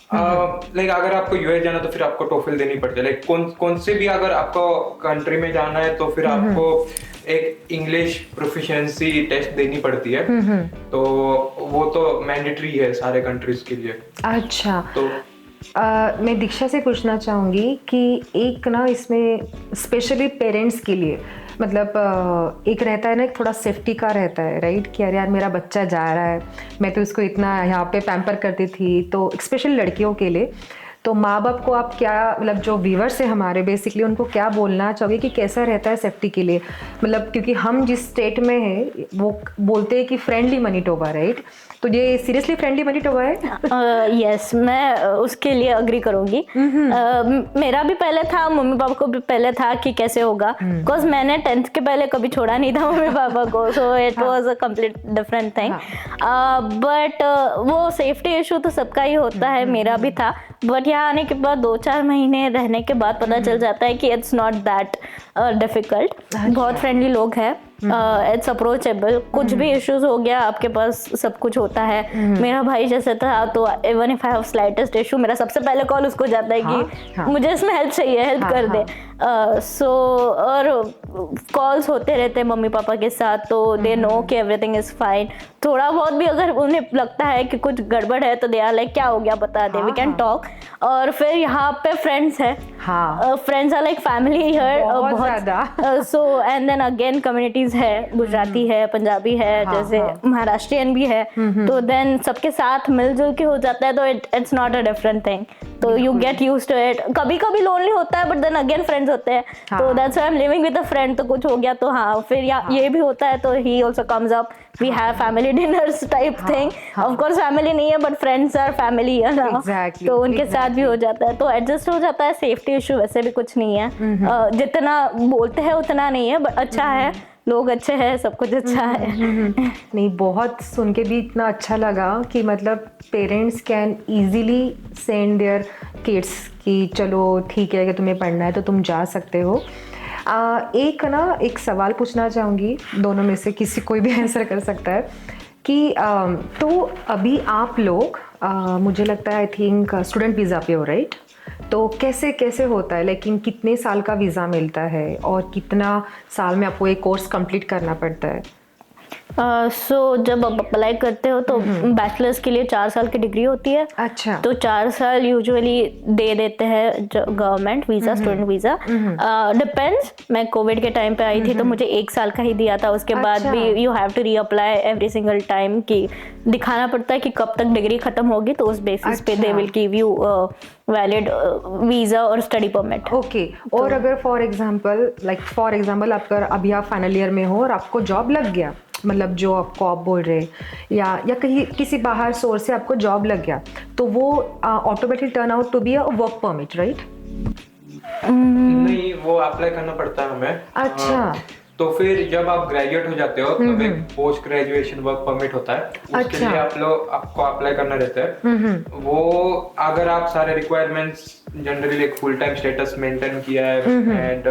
लाइक अगर आपको यूएस जाना तो फिर आपको टोफल देनी पड़ती है। लाइक कौन से भी अगर आपको कंट्री में जाना है तो फिर आपको एक इंग्लिश प्रोफिशिएंसी टेस्ट देनी पड़ती है, तो वो तो मैंडेटरी है सारे कंट्रीज के लिए। अच्छा, तो मैं दीक्षा से पूछना चाहूँगी कि एक ना इसमें स्पेशली पेरेंट्स के लिए मतलब एक रहता है ना, एक थोड़ा सेफ्टी का रहता है, राइट, कि अरे यार मेरा बच्चा जा रहा है, मैं तो इसको इतना यहाँ पे पैम्पर करती थी। तो स्पेशली लड़कियों के लिए, तो माँ बाप को आप क्या, मतलब जो व्यूवर्स है हमारे, बेसिकली उनको क्या बोलना चाहोगे कि कैसा रहता है सेफ्टी के लिए? मतलब क्योंकि हम जिस स्टेट में है वो बोलते हैं कि फ्रेंडली मैनिटोबा, राइट, तो ये सीरियसली फ्रेंडली मैनिटोबा है? यस, मैं उसके लिए अग्री करूंगी। मेरा भी पहले था, मम्मी पापा को भी पहले था कि कैसे होगा, बिकॉज मैंने 10th के पहले कभी छोड़ा नहीं था मम्मी पापा को, so it was a complete different thing. But वो सेफ्टी इशू तो सबका ही होता है, मेरा भी था। बट यहाँ आने के बाद 2-4 महीने रहने के बाद पता चल जाता है कि इट्स नॉट दैट डिफिकल्ट। बहुत फ्रेंडली लोग हैं, इट्स अप्रोचेबल। कुछ भी इश्यूज हो गया आपके पास सब कुछ होता है। मेरा भाई जैसे था, तो even if I have slightest issue, मेरा सबसे पहले कॉल उसको जाता है कि मुझे इसमें हेल्प चाहिए, हेल्प कर दे। सो और कॉल्स होते रहते हैं मम्मी पापा के साथ, तो दे नो कि एवरीथिंग इज फाइन। थोड़ा बहुत भी अगर उन्हें लगता है कि कुछ गड़बड़ है तो दे आर लाइक क्या हो गया बता दे, वी कैन टॉक। और फिर यहाँ पे फ्रेंड्स है, friends are like family here बहुत। So and then again communities है, गुजराती है, पंजाबी है, जैसे महाराष्ट्रियन भी है, तो देन सबके साथ मिलजुल के हो जाता है, तो it's not a different thing. तो you get used to it. कभी कभी लोनली होता है, बट देन अगेन फ्रेंड्स होते हैं, तो that's why I am living with a friend. तो कुछ हो गया तो हाँ, फिर ये भी होता है, तो he also comes up, we have family dinners type thing. Of course family नहीं है, बट फ्रेंड्स आर फैमिली है ना, तो उनके साथ भी हो जाता है, तो एडजस्ट हो जाता है। सेफ्टी इशू वैसे भी कुछ नहीं है, जितना बोलते हैं उतना नहीं है, बट अच्छा है, लोग अच्छे हैं, सब कुछ अच्छा है। नहीं, बहुत सुन के भी इतना अच्छा लगा कि मतलब parents can easily send their kids कि चलो ठीक है कि तुम्हें पढ़ना है तो तुम जा सकते हो। एक सवाल पूछना चाहूँगी, दोनों में से किसी कोई भी आंसर कर सकता है कि तो अभी आप लोग मुझे लगता है आई थिंक स्टूडेंट वीज़ा पे हो, राइट? तो कैसे होता है, लेकिन कितने साल का वीज़ा मिलता है और कितना साल में आपको एक कोर्स कंप्लीट करना पड़ता है? सो जब आप अप्लाई करते हो तो बैचलर्स के लिए 4 साल की डिग्री होती है। अच्छा। तो 4 साल यूजुअली दे देते हैं government visa, student visa. Depends, मैं कोविड के टाइम पे आई थी तो मुझे 1 साल का ही दिया था। उसके बाद भी you have to reapply every single time, कि दिखाना पड़ता है कि कब तक डिग्री खत्म होगी, तो उस बेसिस पे they will give you valid visa और स्टडी परमिट। ओके। और अगर फॉर एग्जांपल आपका अभी आप फाइनल ईयर में हो और आपको जॉब लग गया, मतलब जो आपको आप बोल रहे या कहीं किसी बाहर सोर्स से आपको जॉब लग गया, तो वो automatically turn out to be a work permit, right? नहीं, वो अप्लाई करना पड़ता है हमें। अच्छा। तो फिर जब आप ग्रेजुएट हो जाते हो तो एक पोस्ट ग्रेजुएशन वर्क परमिट होता है, उसके लिए आपको अप्लाई करना रहता है। वो अगर आप सारे रिक्वायरमेंट्स जनरली एक फुल टाइम स्टेटस मेंटेन किया है एंड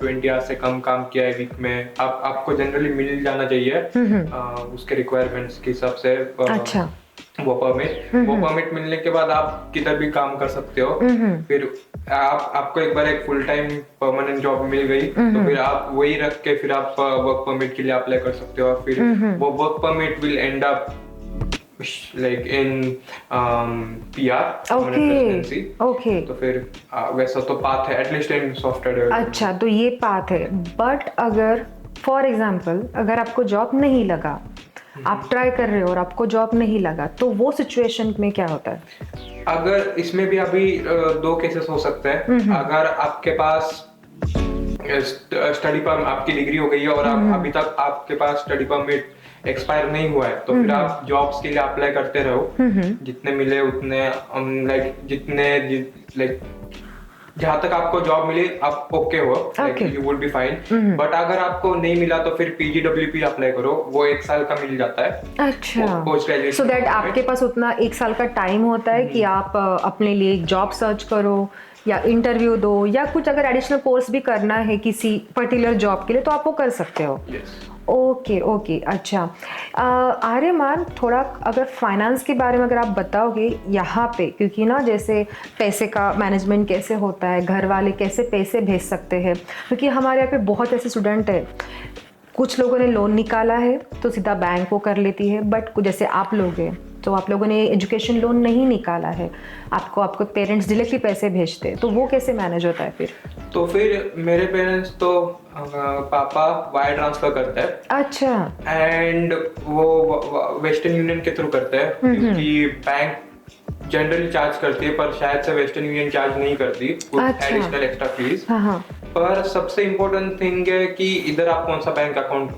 20 आवर्स से कम काम किया है वीक में, आपको जनरली मिल जाना चाहिए उसके रिक्वायरमेंट्स के हिसाब से। अच्छा। वो परमिट मिलने के बाद आप किधर भी काम कर सकते हो। फिर आपको एक बार एक फुल टाइम परमानेंट जॉब मिल गई तो फिर आप वही रख के फिर आप वर्क परमिट के लिए अप्लाई कर सकते हो। फिर वो work permit will and up like in PR, okay. तो फिर वैसा तो पाथ है एटलीस्ट इन सॉफ्टवेयर। अच्छा, तो ये पाथ है। बट अगर फॉर एग्जांपल अगर आपको जॉब नहीं लगा, आप ट्राई कर रहे हो और आपको जॉब नहीं लगा, तो वो सिचुएशन में क्या होता है? अगर इसमें भी अभी 2 केसेस हो सकते हैं। अगर आपके पास स्टडी परमिट, आपकी डिग्री हो गई है और आप अभी तक आपके पास स्टडी परमिट एक्सपायर नहीं हुआ है, तो फिर आप जॉब्स के लिए अप्लाई करते रहो, जितने मिले उतने, जहाँ तक आपको जॉब मिले आप ओके हो, you would be fine. But अगर आपको नहीं मिला तो फिर PGWP अप्लाई करो, वो 1 साल का मिल जाता है। अच्छा, सो दैट आपके पास उतना 1 साल का टाइम होता है कि आप अपने लिए एक जॉब सर्च करो या इंटरव्यू दो, या कुछ अगर एडिशनल कोर्स भी करना है किसी पर्टिकुलर जॉब के लिए तो आप वो कर सकते हो। ओके। अच्छा, आर्यमान, थोड़ा अगर फाइनेंस के बारे में अगर आप बताओगे यहाँ पे, क्योंकि ना जैसे पैसे का मैनेजमेंट कैसे होता है, घर वाले कैसे पैसे भेज सकते हैं, क्योंकि हमारे यहाँ पे बहुत ऐसे स्टूडेंट हैं, कुछ लोगों ने लोन निकाला है तो सीधा बैंक वो कर लेती है, बट जैसे आप लोग हैं तो आप लोगों ने एजुकेशन लोन नहीं निकाला है, आपको पेरेंट्स डायरेक्टली पैसे भेजते, तो वो कैसे मैनेज होता है फिर? तो फिर मेरे पेरेंट्स तो पापा वायर ट्रांसफर करते हैं। अच्छा। एंड वो वेस्टर्न यूनियन के थ्रू करते हैं, क्योंकि बैंक जनरली चार्ज करती है, पर शायद से वेस्टर्न यूनियन चार्ज नहीं करती अच्छा। Additional extra fees. हाँ। पर सबसे इम्पोर्टेंट थिंग है कि इधर आप कौन सा बैंक अकाउंट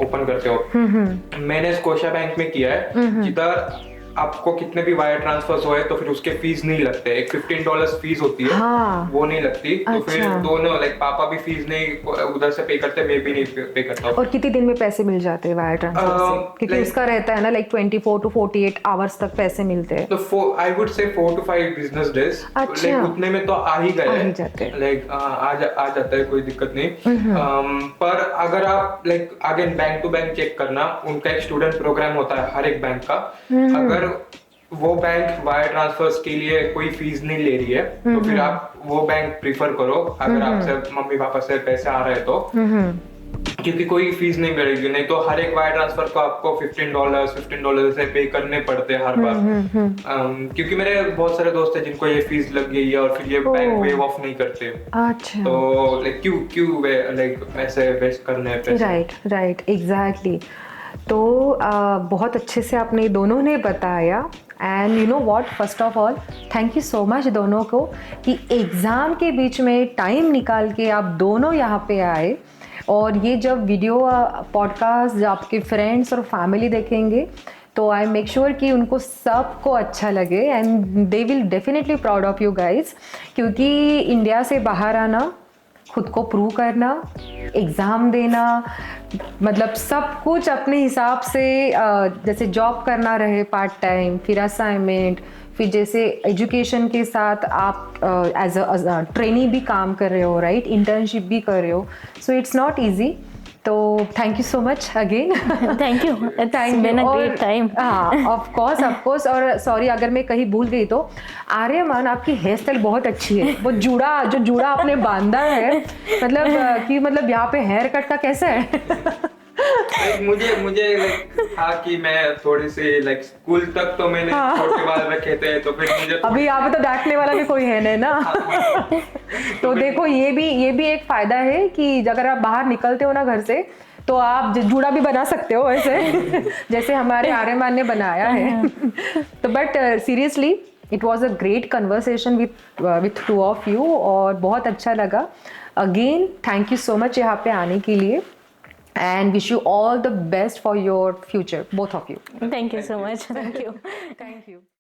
ओपन करते हो। मैंने स्कोशिया बैंक में किया है, जिधर आपको कितने भी वायर ट्रांसफर्स हुए तो फिर उसके फीस नहीं लगते। एक $15 फीस होती है, हाँ। वो नहीं लगती। तो फिर अच्छा। दोनों लाइक पापा भी फीस नहीं उधर से पे करते, मैं भी नहीं पे करता हूँ। और कितने दिन में पैसे मिल जाते हैं वायर ट्रांसफर से? क्योंकि like- उसका रहता है ना लाइक 24 to 48 आवर्स तक पैसे मिलते हैं। तो I would say 4 to 5 business days, अच्छा। लाइक उतने में तो आ ही आ ही गए, जाते हैं। लाइक आ जाता है, कोई दिक्कत नहीं। पर अगर आप लाइक आगे बैंक टू बैंक चेक करना, उनका एक स्टूडेंट प्रोग्राम होता है हर एक बैंक का। अगर वो बैंक वायर ट्रांसफर्स के लिए कोई फीस नहीं ले रही है, तो फिर आप वो बैंक प्रीफर करो, अगर आपसे मम्मी पापा से पैसे आ रहे हैं तो, क्योंकि कोई फीस नहीं मिलेगी। नहीं तो हर एक वायर ट्रांसफर को आपको $15 से पे करने पड़ते हैं हर बार। क्योंकि मेरे बहुत सारे दोस्त हैं जिनको ये फीस लग गई है और फिर ये बैंक वेव ऑफ नहीं करते। अच्छा। तो लाइक क्यों लाइक ऐसे वेस्ट करने हैं पैसे। Right exactly. तो बहुत अच्छे से आपने दोनों ने बताया। And you know what, first of all thank you so much दोनों को कि एग्ज़ाम के बीच में टाइम निकाल के आप दोनों यहाँ पे आए। और ये जब वीडियो पॉडकास्ट जब आपके फ्रेंड्स और फैमिली देखेंगे तो आई मेक श्योर कि उनको सबको अच्छा लगे and they will definitely proud of you guys. क्योंकि इंडिया से बाहर आना, खुद को प्रूव करना, एग्ज़ाम देना, मतलब सब कुछ अपने हिसाब से, जैसे जॉब करना रहे पार्ट टाइम, फिर असाइनमेंट, फिर जैसे एजुकेशन के साथ आप एज अ ट्रेनी भी काम कर रहे हो, राइट, इंटर्नशिप भी कर रहे हो, सो इट्स नॉट ईजी। तो thank you so much again. Thank you, it's been a great time. हाँ, ऑफ कोर्स। और सॉरी अगर मैं कहीं भूल गई तो, आर्यमान आपकी हेयर स्टाइल बहुत अच्छी है। वो जूड़ा आपने बांधा है, मतलब यहाँ पे हेयर कट का कैसा है? मुझे लाइक था कि मैं थोड़ी सी लाइक स्कूल तक तो मैंने छोटे बाल रखे थे, तो फिर मुझे अभी यहाँ पे तो डांटने वाला भी कोई है नहीं ना। तो देखो ये भी एक फायदा है कि अगर आप बाहर निकलते हो ना घर से, तो आप जूड़ा भी बना सकते हो ऐसे जैसे हमारे आर्यमान ने बनाया है। तो but seriously it was a great conversation with two of you, और बहुत अच्छा लगा। Again thank you so much यहाँ पे आने के लिए, and wish you all the best for your future, both of you. Thank you so much. Thank you. Thank you.